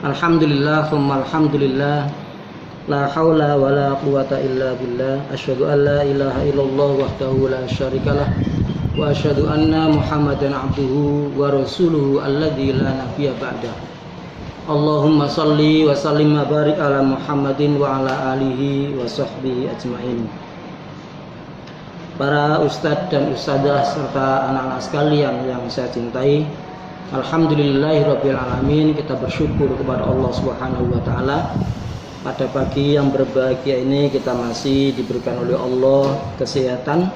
Alhamdulillah, thumma alhamdulillah. La haula wa la quwata illa billah. Asyhadu an la ilaha illallah wahdahu la syarikalah. Wa asyhadu anna Muhammadan abduhu wa rasuluhu alladzi la nabiyya ba'dah. Allahumma salli wa sallim wa barik ala Muhammadin wa ala alihi wa sahbihi ajmain. Para ustadz dan ustadzah serta anak-anak sekalian yang saya cintai, alhamdulillahirabbil alamin, kita bersyukur kepada Allah Subhanahu wa taala. Pada pagi yang berbahagia ini kita masih diberikan oleh Allah kesehatan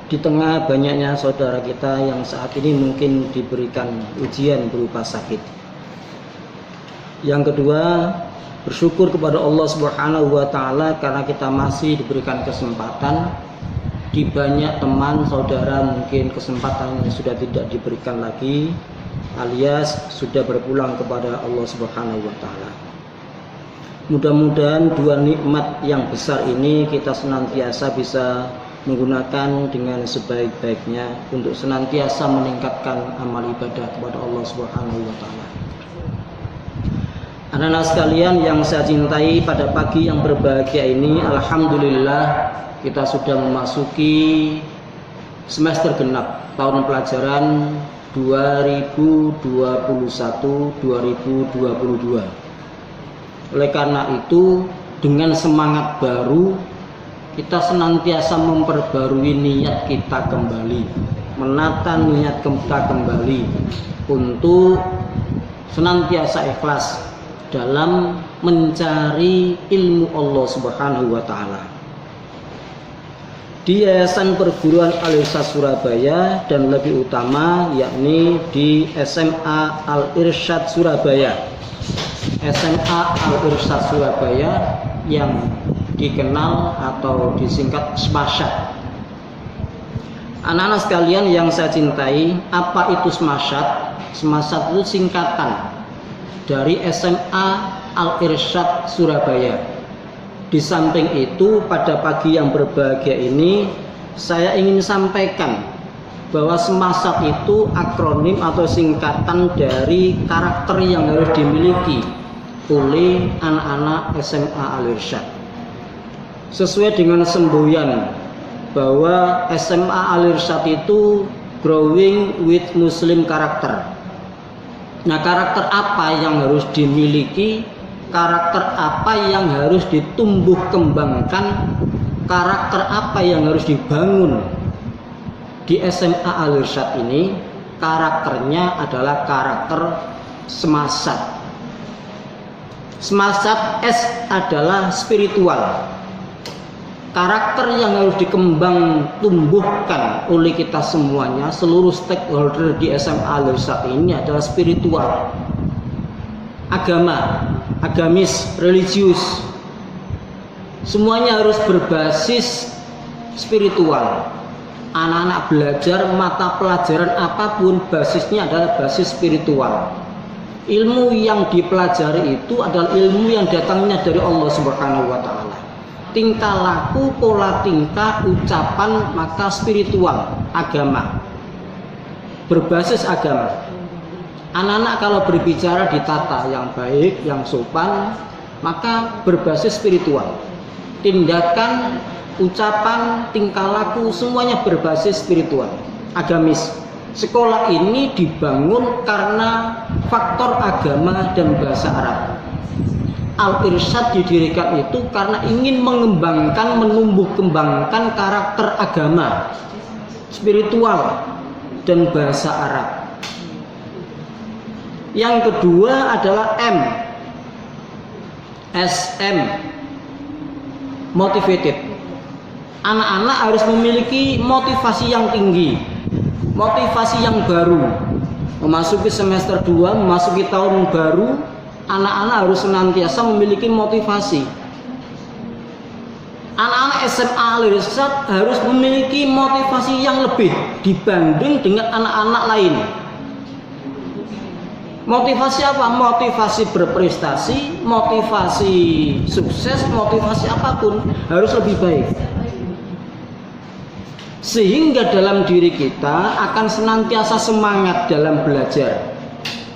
di tengah banyaknya saudara kita yang saat ini mungkin diberikan ujian berupa sakit. Yang kedua, bersyukur kepada Allah Subhanahu wa taala karena kita masih diberikan kesempatan. Di banyak teman saudara mungkin kesempatan yang sudah tidak diberikan lagi, alias sudah berpulang kepada Allah Subhanahu wa taala. Mudah-mudahan dua nikmat yang besar ini kita senantiasa bisa menggunakan dengan sebaik-baiknya untuk senantiasa meningkatkan amal ibadah kepada Allah Subhanahu wa taala. Anak-anak sekalian yang saya cintai, pada pagi yang berbahagia ini alhamdulillah kita sudah memasuki semester genap tahun pelajaran 2021-2022. Oleh karena itu, dengan semangat baru kita senantiasa memperbarui niat kita kembali, menata niat kita kembali untuk senantiasa ikhlas dalam mencari ilmu Allah Subhanahu wa taala. Di Yayasan Perguruan Al-Irsyad Surabaya dan lebih utama yakni di SMA Al-Irsyad Surabaya. SMA Al-Irsyad Surabaya yang dikenal atau disingkat SMASYAD. Anak-anak sekalian yang saya cintai, apa itu SMASYAD? SMASYAD itu singkatan dari SMA Al-Irsyad Surabaya. Di samping itu, pada pagi yang berbahagia ini saya ingin sampaikan bahwa SMASYAD itu akronim atau singkatan dari karakter yang harus dimiliki oleh anak-anak SMA Al-Irsyad. Sesuai dengan semboyan bahwa SMA Al-Irsyad itu growing with Muslim karakter. Nah, karakter apa yang harus dimiliki? Karakter apa yang harus ditumbuh kembangkan, karakter apa yang harus dibangun di SMA Al-Irsyad ini? Karakternya adalah karakter SMASYAD. SMASYAD S adalah spiritual. Karakter yang harus dikembang tumbuhkan oleh kita semuanya, seluruh stakeholder di SMA Al-Irsyad ini adalah spiritual. Agama, agamis, religius, semuanya harus berbasis spiritual. Anak-anak belajar mata pelajaran apapun basisnya adalah basis spiritual. Ilmu yang dipelajari itu adalah ilmu yang datangnya dari Allah Subhanahu wa taala. Tingkah laku, pola tingkah, ucapan, maka spiritual, agama, berbasis agama. Anak-anak kalau berbicara ditata yang baik, yang sopan, maka berbasis spiritual. Tindakan, ucapan, tingkah laku semuanya berbasis spiritual, agamis. Sekolah ini dibangun karena faktor agama dan bahasa Arab. Al-Irsyad didirikan itu karena ingin mengembangkan, menumbuh kembangkan karakter agama, spiritual, dan bahasa Arab. Yang kedua adalah M, SM, motivated. Anak-anak harus memiliki motivasi yang tinggi, motivasi yang baru. Memasuki semester 2, memasuki tahun baru, anak-anak harus senantiasa memiliki motivasi. Anak-anak SMA Al-Irsyad harus memiliki motivasi yang lebih dibanding dengan anak-anak lain. Motivasi apa? Motivasi berprestasi, motivasi sukses, motivasi apapun harus lebih baik. Sehingga dalam diri kita akan senantiasa semangat dalam belajar.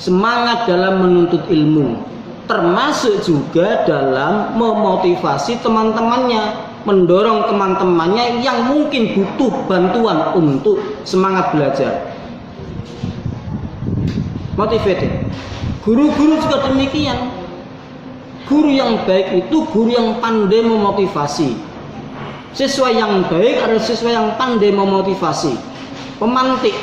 semangat dalam menuntut ilmu, termasuk juga dalam memotivasi teman-temannya, mendorong teman-temannya yang mungkin butuh bantuan untuk semangat belajar. Motivated. Guru-guru juga demikian. Guru yang baik itu guru yang pandai memotivasi. Siswa yang baik adalah siswa yang pandai memotivasi, pemantik,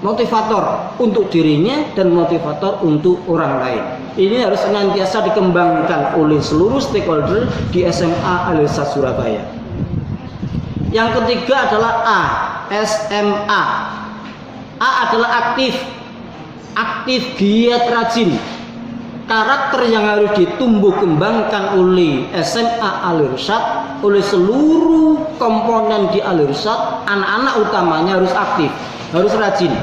motivator untuk dirinya dan motivator untuk orang lain. Ini harus senantiasa dikembangkan oleh seluruh stakeholder di SMA Al-Irsyad Surabaya. Yang ketiga adalah A, SMA. A adalah aktif, giat, rajin. Karakter yang harus ditumbuh kembangkan oleh SMA Al-Irsyad, oleh seluruh komponen di Al-Irsyad, anak-anak utamanya harus aktif, harus rajin.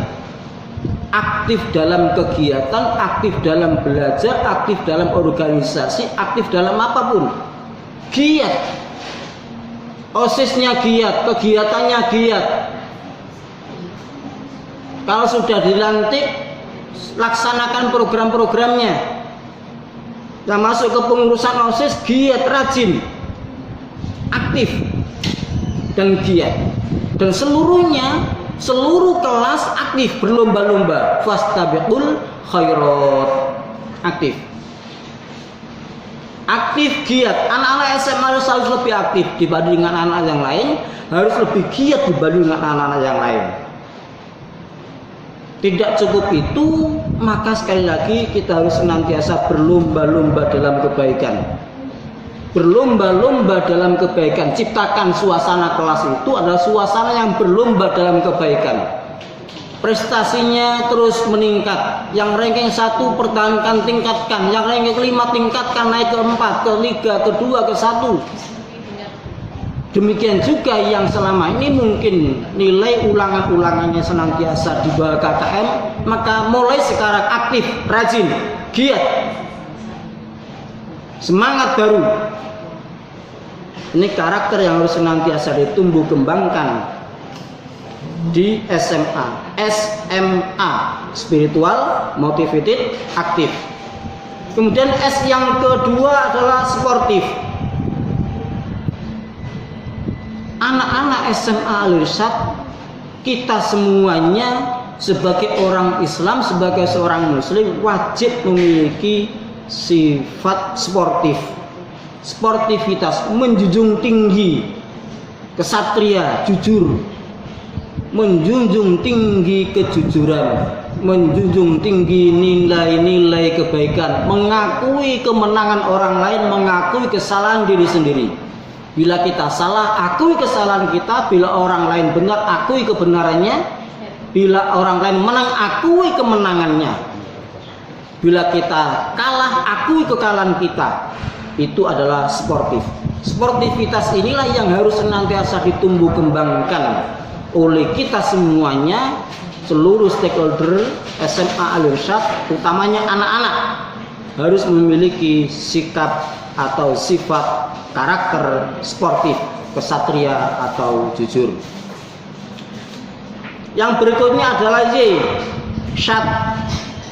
Aktif dalam kegiatan, aktif dalam belajar, aktif dalam organisasi, aktif dalam apapun. Giat. OSIS-nya giat, kegiatannya giat. Kalau sudah dilantik, laksanakan program-programnya. Yang masuk ke pengurusan OSIS giat, rajin, aktif dan giat. Dan seluruh kelas aktif, berlomba-lomba. Fastabiqul khairat. Aktif. Aktif, giat. Anak-anak SMA harus lebih aktif dibanding dengan anak-anak yang lain, harus lebih giat dibanding dengan anak-anak yang lain. Tidak cukup itu, maka sekali lagi kita harus senantiasa berlomba-lomba dalam kebaikan. Berlomba-lomba dalam kebaikan. Ciptakan suasana kelas itu adalah suasana yang berlomba dalam kebaikan. Prestasinya terus meningkat. Yang ranking 1 pertahankan, tingkatkan. Yang ranking 5 tingkatkan, naik ke 4, ke 3, ke 2, ke 1. Demikian juga yang selama ini mungkin nilai ulangan-ulangannya senantiasa di bawah KKM, maka mulai sekarang aktif, rajin, giat, semangat baru. Ini karakter yang harus senantiasa ditumbuh kembangkan di SMA. SMA, spiritual, motivated, aktif. Kemudian S yang kedua adalah sportif. Anak-anak SMA Al-Irsyad, kita semuanya sebagai orang Islam, sebagai seorang Muslim wajib memiliki sifat sportif, sportivitas, menjunjung tinggi kesatria, jujur, menjunjung tinggi kejujuran, menjunjung tinggi nilai-nilai kebaikan, mengakui kemenangan orang lain, mengakui kesalahan diri sendiri. Bila kita salah, akui kesalahan kita. Bila orang lain benar, akui kebenarannya. Bila orang lain menang, akui kemenangannya. Bila kita kalah, akui kekalahan kita. Itu adalah sportif. Sportivitas inilah yang harus senantiasa ditumbuh kembangkan oleh kita semuanya, seluruh stakeholder SMA Al-Irsyad, utamanya anak-anak, harus memiliki sikap atau sifat karakter sportif, kesatria atau jujur. Yang berikutnya adalah Y, Syad,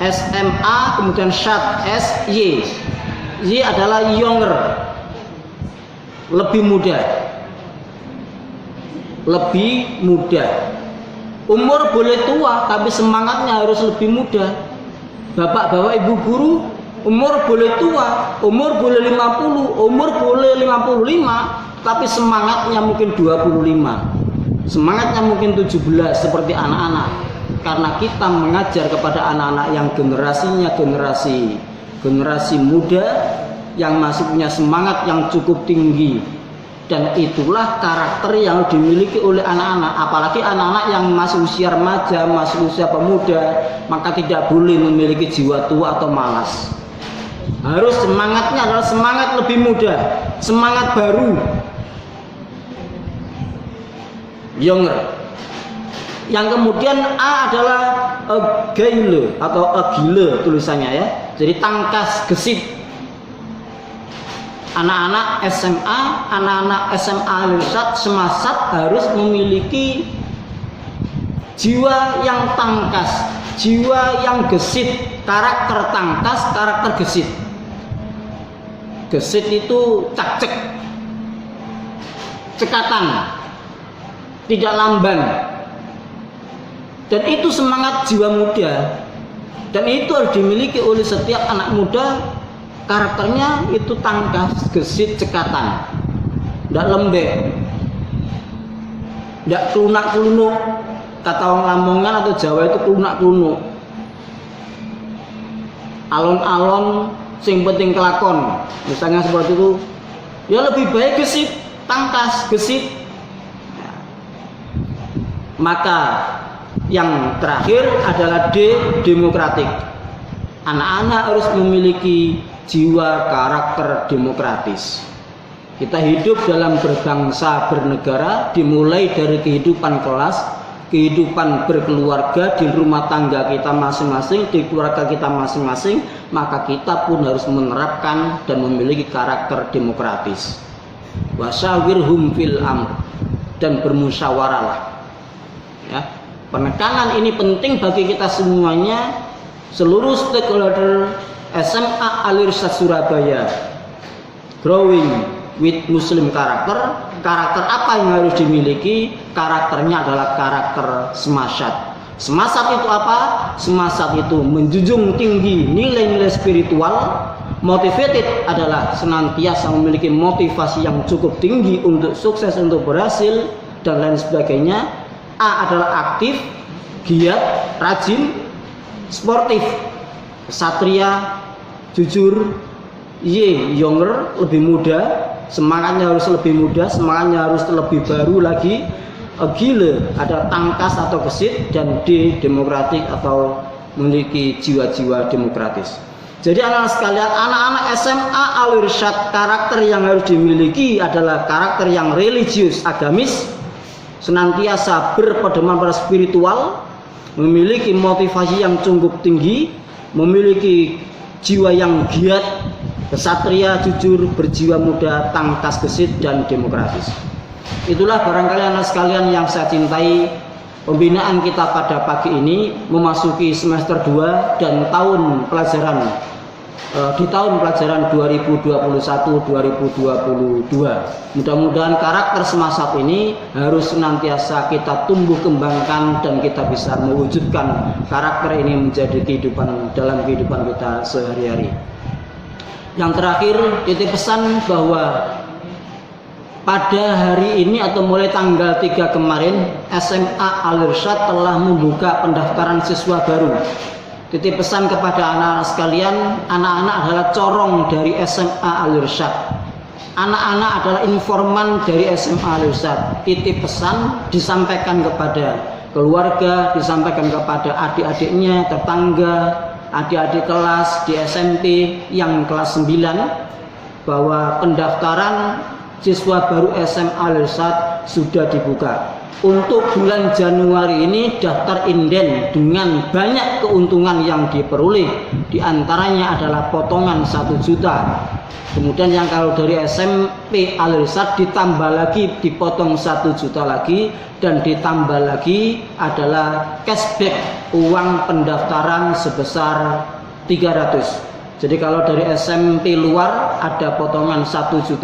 SMA, kemudian Syad, S, Y. Y adalah younger, lebih muda. Lebih muda. Umur boleh tua, tapi semangatnya harus lebih muda. Bapak-bapak, ibu guru, umur boleh tua, umur boleh 50, umur boleh 55, tapi semangatnya mungkin 25, semangatnya mungkin 17 seperti anak-anak. Karena kita mengajar kepada anak-anak yang generasinya generasi muda, yang masih punya semangat yang cukup tinggi. Dan itulah karakter yang dimiliki oleh anak-anak, apalagi anak-anak yang masih usia remaja, masih usia pemuda, maka tidak boleh memiliki jiwa tua atau malas. Harus semangatnya adalah semangat lebih muda, semangat baru, younger. Yang kemudian A adalah agile atau agile tulisannya ya. Jadi tangkas gesit. Anak-anak SMA, anak-anak SMA Al-Irsyad semasat harus memiliki jiwa yang tangkas, jiwa yang gesit, karakter tangkas, karakter gesit. Gesit itu cak-cek, cekatan, tidak lamban. Dan itu semangat jiwa muda. Dan itu harus dimiliki oleh setiap anak muda. Karakternya itu tangkas, gesit, cekatan, tidak lembek, tidak kelunak-kelunuk. Kata orang Lamongan atau Jawa itu kelunak-kelunuk. Alon-alon, sing penting kelakon. Misalnya seperti itu. Ya lebih baik gesit, tangkas, gesit. Maka yang terakhir adalah D, demokratik. Anak-anak harus memiliki jiwa karakter demokratis. Kita hidup dalam berbangsa, bernegara, dimulai dari kehidupan kelas, kehidupan berkeluarga, di rumah tangga kita masing-masing, di keluarga kita masing-masing, maka kita pun harus menerapkan dan memiliki karakter demokratis. Wasyawirhum fil amr, dan bermusyawarahlah. Ya, penekanan ini penting bagi kita semuanya, seluruh stakeholder SMA Al-Irsyad Surabaya. Growing with Muslim karakter. Karakter apa yang harus dimiliki? Karakternya adalah karakter semasyad. Semasyad itu apa? Semasyad itu menjunjung tinggi nilai-nilai spiritual. Motivated adalah senantiasa memiliki motivasi yang cukup tinggi untuk sukses, untuk berhasil, dan lain sebagainya. A adalah aktif, giat, rajin, sportif, kesatria, jujur. Y, younger, lebih muda, semangatnya harus lebih muda, semangatnya harus lebih baru lagi. Gila, ada tangkas atau gesit. Dan D, demokratik atau memiliki jiwa-jiwa demokratis. Jadi anak-anak sekalian, anak-anak SMA Al-Irsyad, karakter yang harus dimiliki adalah karakter yang religius, agamis, senantiasa berpedoman pada spiritual, memiliki motivasi yang cukup tinggi, memiliki jiwa yang giat, kesatria, jujur, berjiwa muda, tangkas, gesit, dan demokratis. Itulah barangkali anak sekalian yang saya cintai, pembinaan kita pada pagi ini memasuki semester 2 dan tahun pelajaran di tahun pelajaran 2021-2022. Mudah-mudahan karakter semasyad ini harus senantiasa kita tumbuh kembangkan dan kita bisa mewujudkan karakter ini menjadi kehidupan dalam kehidupan kita sehari-hari. Yang terakhir, titip pesan bahwa pada hari ini atau mulai tanggal 3 kemarin, SMA Al-Irsyad telah membuka pendaftaran siswa baru. Titip pesan kepada anak-anak sekalian, anak-anak adalah corong dari SMA Al-Irsyad. Anak-anak adalah informan dari SMA Al-Irsyad. Titip pesan disampaikan kepada keluarga, disampaikan kepada adik-adiknya, tetangga, adik-adik kelas di SMP yang kelas 9, bahwa pendaftaran siswa baru SMA Al-Irsyad sudah dibuka. Untuk bulan Januari ini daftar inden dengan banyak keuntungan yang diperoleh. Di antaranya adalah potongan 1 juta. Kemudian yang kalau dari SMP Al-Irsyad ditambah lagi, dipotong 1 juta lagi, dan ditambah lagi adalah cashback uang pendaftaran sebesar 300. Jadi kalau dari SMP luar ada potongan 1.300.000,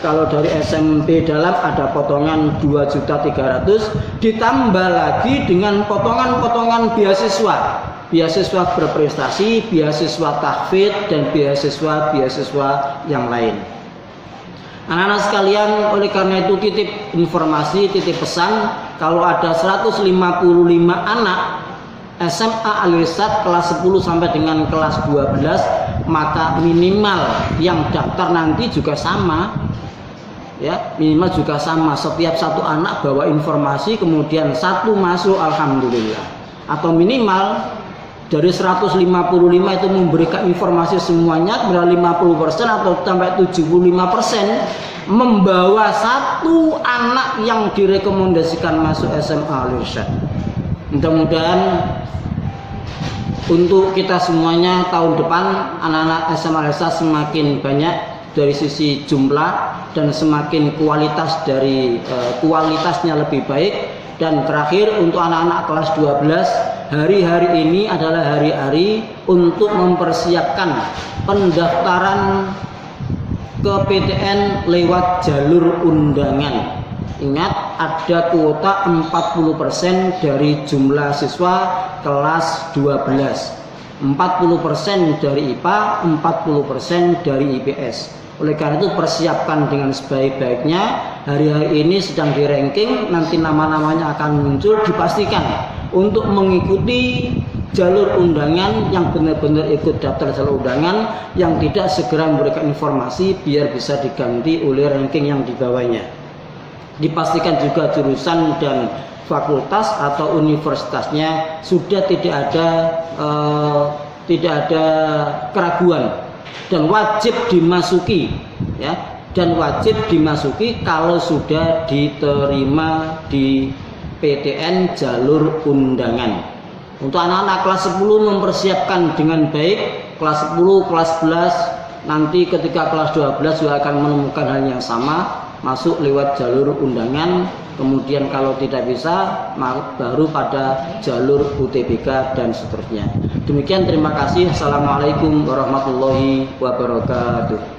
kalau dari SMP dalam ada potongan 2.300.000, ditambah lagi dengan potongan-potongan beasiswa. Beasiswa berprestasi, beasiswa tahfidz, dan beasiswa yang lain. Anak-anak sekalian, oleh karena itu titip informasi, titip pesan, kalau ada 155 anak SMA Al-Irsyad kelas 10 sampai dengan kelas 12, maka minimal yang daftar nanti juga sama. Ya, minimal juga sama. Setiap satu anak bawa informasi, kemudian satu masuk, alhamdulillah. Atau minimal dari 155 itu memberikan informasi semuanya, berarti 50% atau sampai 75% membawa satu anak yang direkomendasikan masuk SMA Al-Irsyad. Mudah-mudahan untuk kita semuanya tahun depan anak-anak SMA Al-Irsyad semakin banyak dari sisi jumlah dan semakin kualitasnya lebih baik. Dan terakhir untuk anak-anak kelas 12 hari-hari ini adalah hari-hari untuk mempersiapkan pendaftaran ke PTN lewat jalur undangan. Ingat, ada kuota 40% dari jumlah siswa kelas 12, 40% dari IPA, 40% dari IPS. Oleh karena itu persiapkan dengan sebaik-baiknya. Hari-hari ini sedang di ranking, nanti nama-namanya akan muncul. Dipastikan untuk mengikuti jalur undangan yang benar-benar ikut daftar jalur undangan, yang tidak segera memberikan informasi biar bisa diganti oleh ranking yang di bawahnya. Dipastikan juga jurusan dan fakultas atau universitasnya sudah tidak ada keraguan dan wajib dimasuki, ya, dan wajib dimasuki kalau sudah diterima di PTN jalur undangan. Untuk anak-anak kelas 10 mempersiapkan dengan baik, kelas 10, kelas 11, nanti ketika kelas 12 juga akan menemukan hal yang sama, masuk lewat jalur undangan. Kemudian kalau tidak bisa, baru pada jalur UTBK dan seterusnya. Demikian, terima kasih. Assalamualaikum warahmatullahi wabarakatuh.